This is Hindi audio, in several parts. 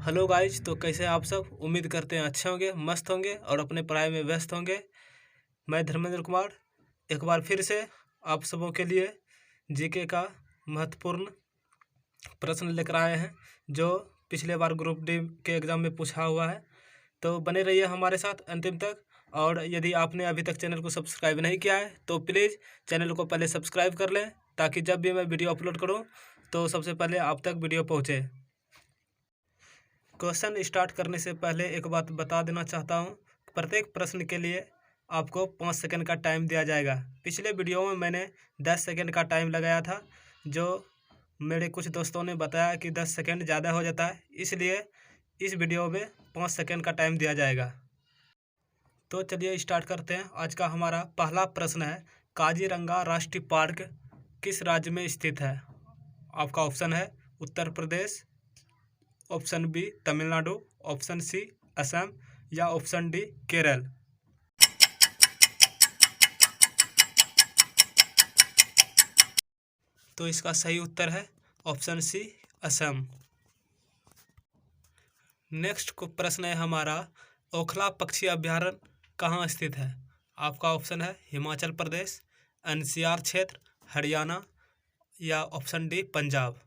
हेलो गाइज, तो कैसे हैं आप सब। उम्मीद करते हैं अच्छे होंगे, मस्त होंगे और अपने पढ़ाई में व्यस्त होंगे। मैं धर्मेंद्र कुमार एक बार फिर से आप सबों के लिए जीके का महत्वपूर्ण प्रश्न लेकर आए हैं, जो पिछले बार ग्रुप डी के एग्ज़ाम में पूछा हुआ है। तो बने रहिए हमारे साथ अंतिम तक। और यदि आपने अभी तक चैनल को सब्सक्राइब नहीं किया है तो प्लीज़ चैनल को पहले सब्सक्राइब कर लें, ताकि जब भी मैं वीडियो अपलोड करूँ तो सबसे पहले आप तक वीडियो पहुँचे। क्वेश्चन स्टार्ट करने से पहले एक बात बता देना चाहता हूँ। प्रत्येक प्रश्न के लिए आपको 5 सेकंड का टाइम दिया जाएगा। पिछले वीडियो में मैंने 10 सेकंड का टाइम लगाया था, जो मेरे कुछ दोस्तों ने बताया कि 10 सेकंड ज़्यादा हो जाता है, इसलिए इस वीडियो में 5 सेकंड का टाइम दिया जाएगा। तो चलिए स्टार्ट करते हैं। आज का हमारा पहला प्रश्न है, काजीरंगा राष्ट्रीय पार्क किस राज्य में स्थित है। आपका ऑप्शन है Uttar Pradesh, option B Tamil Nadu, option C Assam या ऑप्शन डी केरल। तो इसका सही उत्तर है ऑप्शन सी असम। नेक्स्ट को प्रश्न है हमारा, ओखला पक्षी अभ्यारण्य कहाँ स्थित है। आपका ऑप्शन है हिमाचल प्रदेश, एनसीआर क्षेत्र, हरियाणा या ऑप्शन डी पंजाब।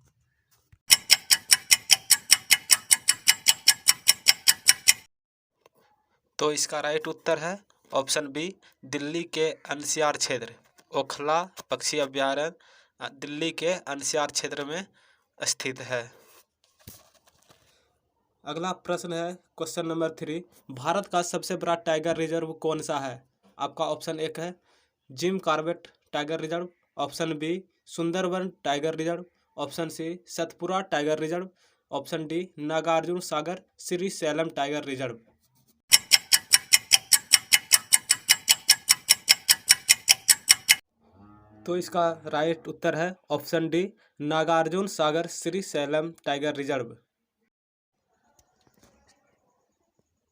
तो इसका राइट उत्तर है ऑप्शन बी दिल्ली के एनसीआर क्षेत्र। ओखला पक्षी अभ्यारण्य दिल्ली के एनसीआर क्षेत्र में स्थित है। अगला प्रश्न है क्वेश्चन नंबर 3, भारत का सबसे बड़ा टाइगर रिजर्व कौन सा है। आपका ऑप्शन एक है Jim Corbett tiger reserve, option B Sundarban tiger reserve, option C Satpura tiger reserve, option D Nagarjuna Sagar Shri Sailam tiger reserve. तो इसका राइट उत्तर है option D Nagarjuna Sagar Shri Sailam tiger reserve.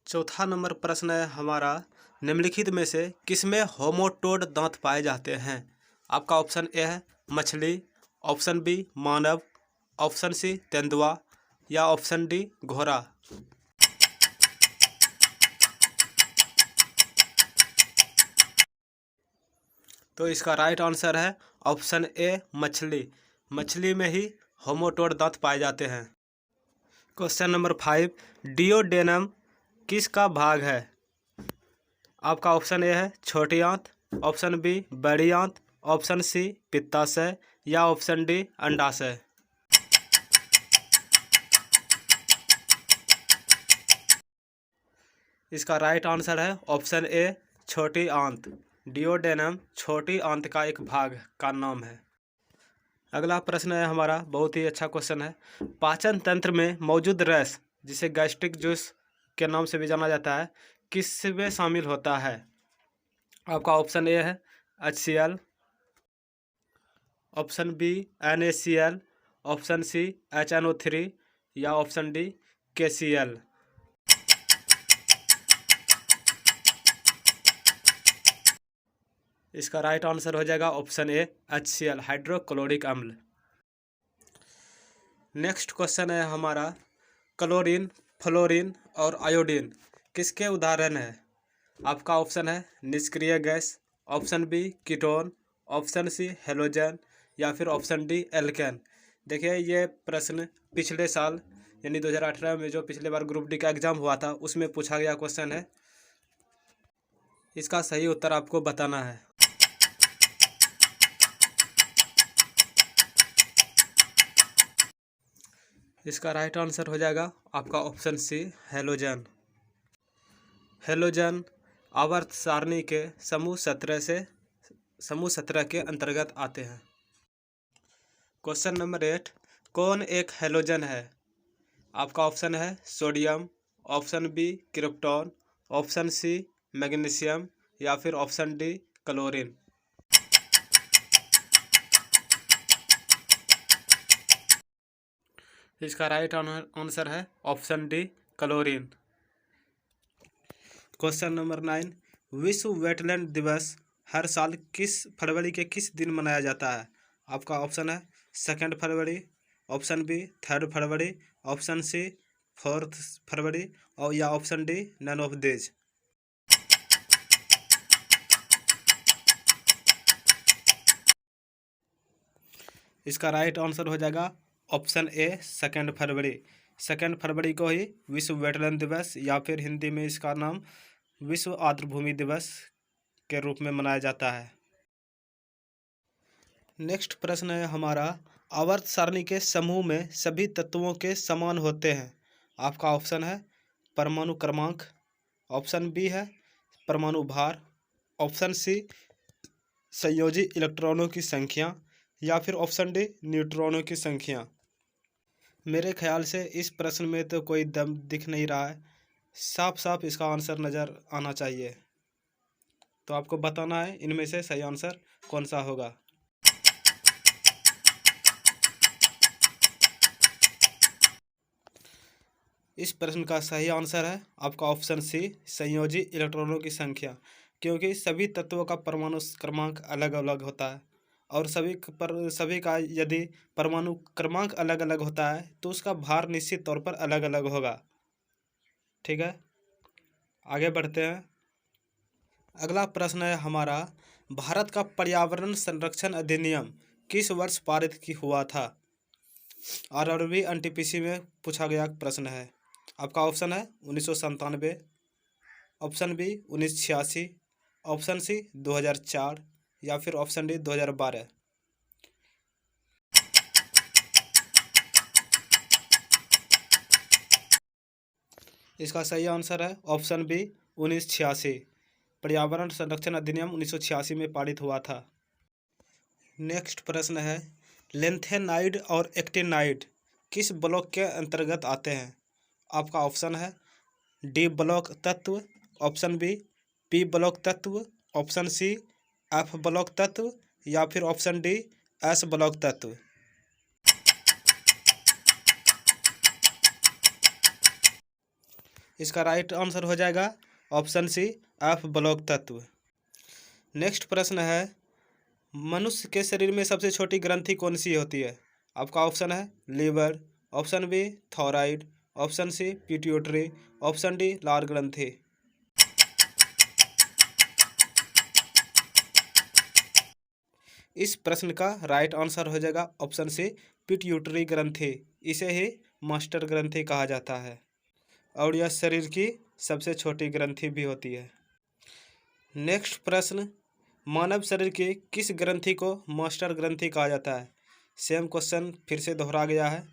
चौथा नंबर प्रश्न है हमारा, निम्नलिखित में से किसमें होमोटोड दांत पाए जाते हैं। आपका ऑप्शन ए है मछली, ऑप्शन बी मानव, ऑप्शन सी तेंदुआ या ऑप्शन डी घोड़ा। तो इसका राइट आंसर है ऑप्शन ए मछली। मछली में ही होमोटोड दांत पाए जाते हैं। क्वेश्चन नंबर 5, डिओडेनम किसका भाग है। आपका ऑप्शन ए है छोटी आंत, ऑप्शन बी बड़ी आंत, ऑप्शन सी पित्ताशय या ऑप्शन डी अंडाशय। इसका राइट आंसर है ऑप्शन ए छोटी आंत। डिओडेनम छोटी आंत का एक भाग का नाम है। अगला प्रश्न है हमारा, बहुत ही अच्छा क्वेश्चन है, पाचन तंत्र में मौजूद रस, जिसे गैस्ट्रिक जूस के नाम से भी जाना जाता है, किसमें शामिल होता है। आपका ऑप्शन ए है HCl, option B NaCl, option C HNO3 या ऑप्शन डी KCl। इसका राइट आंसर हो जाएगा ऑप्शन ए HCl हाइड्रोक्लोरिक अम्ल। नेक्स्ट क्वेश्चन है हमारा, क्लोरीन, फ्लोरीन और आयोडीन किसके उदाहरण है। आपका ऑप्शन है निष्क्रिय gas, option B ketone, option C halogen या फिर ऑप्शन डी एल्केन। देखिए, ये प्रश्न पिछले साल यानी 2018 में जो पिछले बार ग्रुप डी का एग्ज़ाम हुआ था उसमें पूछा गया क्वेश्चन है। इसका सही उत्तर आपको बताना है। इसका राइट आंसर हो जाएगा आपका ऑप्शन सी हेलोजन। हेलोजन आवर्त सारणी के समूह 17 के अंतर्गत आते हैं। क्वेश्चन नंबर 8, कौन एक हेलोजन है। आपका ऑप्शन है sodium, option B krypton, option C magnesium या फिर ऑप्शन डी क्लोरीन। इसका राइट आंसर है option D chlorine. Question number 9, विश्व वेटलैंड दिवस हर साल किस फरवरी के किस दिन मनाया जाता है। आपका ऑप्शन है 2 फरवरी, ऑप्शन बी 3 फरवरी, ऑप्शन सी 4 फरवरी और या option D none of this. इसका राइट आंसर हो जाएगा ऑप्शन ए 2 फरवरी। 2 फरवरी को ही विश्व वेटलैंड दिवस या फिर हिंदी में इसका नाम विश्व आर्द्रभूमि दिवस के रूप में मनाया जाता है। नेक्स्ट प्रश्न है हमारा, आवर्त सारणी के समूह में सभी तत्वों के समान होते हैं। आपका ऑप्शन है परमाणु क्रमांक, ऑप्शन बी है परमाणु भार, ऑप्शन सी संयोजी इलेक्ट्रॉनों की संख्या, या फिर ऑप्शन डी न्यूट्रॉनों की संख्या। मेरे ख्याल से इस प्रश्न में तो कोई दम दिख नहीं रहा है, साफ साफ इसका आंसर नज़र आना चाहिए। तो आपको बताना है इनमें से सही आंसर कौन सा होगा। इस प्रश्न का सही आंसर है आपका ऑप्शन सी संयोजी इलेक्ट्रॉनों की संख्या, क्योंकि सभी तत्वों का परमाणु क्रमांक अलग अलग होता है और सभी का यदि परमाणु क्रमांक अलग अलग होता है तो उसका भार निश्चित तौर पर अलग अलग होगा। ठीक है, आगे बढ़ते हैं। अगला प्रश्न है हमारा, भारत का पर्यावरण संरक्षण अधिनियम किस वर्ष पारित हुआ था? आरआरबी एनटीपीसी में पूछा गया प्रश्न है। आपका ऑप्शन है 1997, ऑप्शन बी 1986, ऑप्शन सी 2004, या फिर ऑप्शन डी 2012। इसका सही आंसर है ऑप्शन बी 1986। पर्यावरण संरक्षण अधिनियम 1986 में पारित हुआ था। नेक्स्ट प्रश्न है, लेंथेनाइड और एक्टिनाइड किस ब्लॉक के अंतर्गत आते हैं? आपका ऑप्शन है डी ब्लॉक तत्व, ऑप्शन बी पी ब्लॉक तत्व, ऑप्शन सी एफ ब्लॉक तत्व, या फिर ऑप्शन डी एस ब्लॉक तत्व। इसका राइट आंसर हो जाएगा ऑप्शन सी एफ ब्लॉक तत्व। नेक्स्ट प्रश्न है, मनुष्य के शरीर में सबसे छोटी ग्रंथि कौन सी होती है? आपका ऑप्शन है liver, option B thyroid, option C pituitary, option D लार ग्रंथि। इस प्रश्न का राइट आंसर हो जाएगा ऑप्शन सी पिट्यूटरी ग्रंथि। इसे ही मास्टर ग्रंथि कहा जाता है और यह शरीर की सबसे छोटी ग्रंथि भी होती है। नेक्स्ट प्रश्न, मानव शरीर की किस ग्रंथि को मास्टर ग्रंथि कहा जाता है? सेम क्वेश्चन फिर से दोहरा गया है।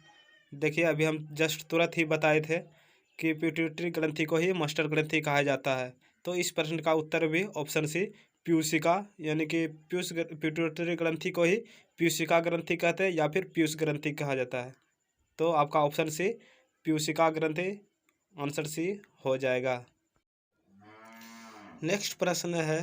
देखिए, अभी हम जस्ट तुरंत ही बताए थे कि पिट्यूटरी ग्रंथि को ही मास्टर ग्रंथि कहा जाता है। तो इस प्रश्न का उत्तर भी ऑप्शन सी पीयूषिका, यानी कि पिट्यूटरी ग्रंथि को ही पीयूषिका ग्रंथि कहते हैं या फिर पीयूष ग्रंथि कहा जाता है। तो आपका ऑप्शन सी पीयूषिका ग्रंथि आंसर सी हो जाएगा। नेक्स्ट प्रश्न है,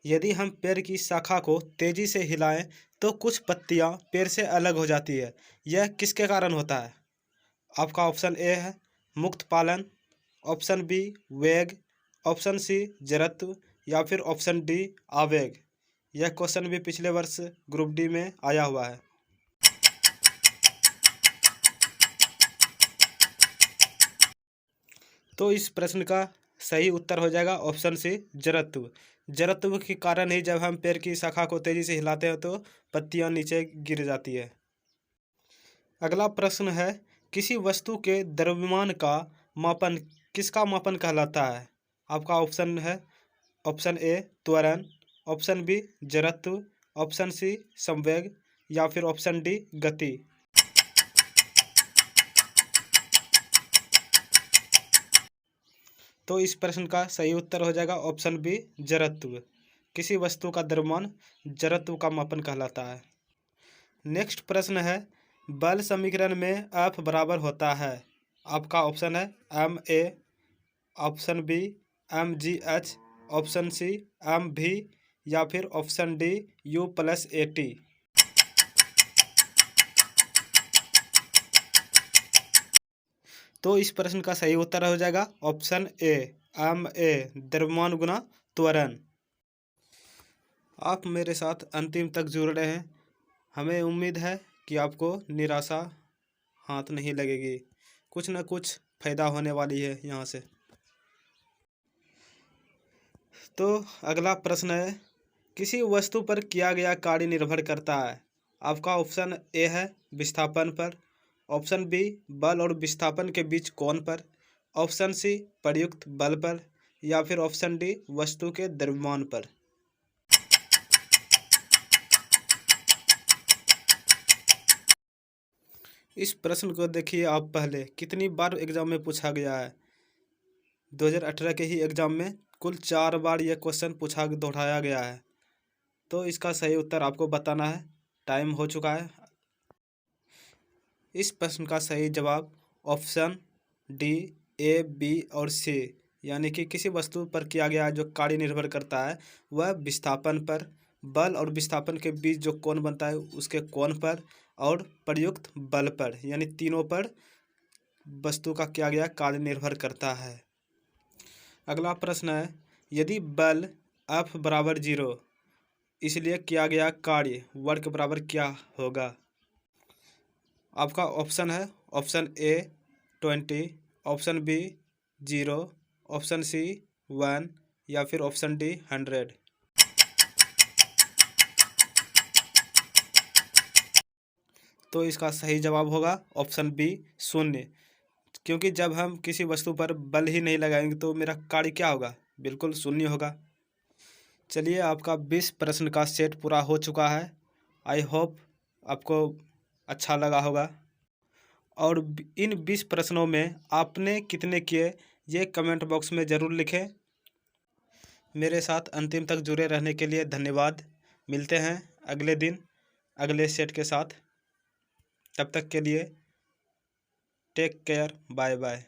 यदि हम पेड़ की शाखा को तेजी से हिलाएं तो कुछ पत्तियां पेड़ से अलग हो जाती है, यह किसके कारण होता है? आपका ऑप्शन ए है मुक्त पालन, ऑप्शन बी वेग, ऑप्शन सी जड़त्व, या फिर ऑप्शन डी आवेग। यह क्वेश्चन भी पिछले वर्ष ग्रुप डी में आया हुआ है। तो इस प्रश्न का सही उत्तर हो जाएगा ऑप्शन सी जड़त्व। जड़त्व के कारण ही जब हम पेड़ की शाखा को तेजी से हिलाते हैं तो पत्तियां नीचे गिर जाती है। अगला प्रश्न है, किसी वस्तु के द्रव्यमान का मापन किसका मापन कहलाता है? आपका ऑप्शन है ऑप्शन ए त्वरण, ऑप्शन बी जड़त्व, ऑप्शन सी संवेग, या फिर ऑप्शन डी गति। तो इस प्रश्न का सही उत्तर हो जाएगा ऑप्शन बी जड़त्व। किसी वस्तु का द्रव्यमान जड़त्व का मापन कहलाता है। नेक्स्ट प्रश्न है, बल समीकरण में एफ बराबर होता है। आपका ऑप्शन है M A, option B M G H, option C M भी, या फिर option D U plus A T. तो इस प्रश्न का सही उत्तर हो जाएगा ऑप्शन ए एम ए, द्रव्यमान गुना त्वरण। आप मेरे साथ अंतिम तक जुड़ रहे हैं, हमें उम्मीद है कि आपको निराशा हाथ नहीं लगेगी। कुछ न कुछ फ़ायदा होने वाली है यहाँ से। तो अगला प्रश्न है, किसी वस्तु पर किया गया कार्य निर्भर करता है। आपका ऑप्शन ए है विस्थापन पर, ऑप्शन बी बल और विस्थापन के बीच कोण पर, ऑप्शन सी प्रयुक्त बल पर, या फिर ऑप्शन डी वस्तु के द्रव्यमान पर। इस प्रश्न को देखिए आप पहले कितनी बार एग्जाम में पूछा गया है। 2018 के ही एग्जाम में कुल 4 बार यह क्वेश्चन दोहराया गया है। तो इसका सही उत्तर आपको बताना है। टाइम हो चुका है। इस प्रश्न का सही जवाब ऑप्शन डी, ए, बी और सी, यानी कि किसी वस्तु पर किया गया जो कार्य निर्भर करता है वह विस्थापन पर, बल और विस्थापन के बीच जो कोण बनता है उसके कोण पर, और प्रयुक्त बल पर, यानी तीनों पर वस्तु का किया गया कार्य निर्भर करता है। अगला प्रश्न है, यदि बल F बराबर 0 इसलिए किया गया कार्य वर्क बराबर क्या होगा। आपका ऑप्शन है option A 20, option B 0, option C 1, या फिर ऑप्शन डी 100। तो इसका सही जवाब होगा ऑप्शन बी 0, क्योंकि जब हम किसी वस्तु पर बल ही नहीं लगाएंगे तो मेरा कार्य क्या होगा, बिल्कुल शून्य होगा। चलिए, आपका 20 प्रश्न का सेट पूरा हो चुका है। आई होप आपको अच्छा लगा होगा। और इन 20 प्रश्नों में आपने कितने किए ये कमेंट बॉक्स में ज़रूर लिखें। मेरे साथ अंतिम तक जुड़े रहने के लिए धन्यवाद। मिलते हैं अगले दिन अगले सेट के साथ। तब तक के लिए टेक केयर, बाय बाय।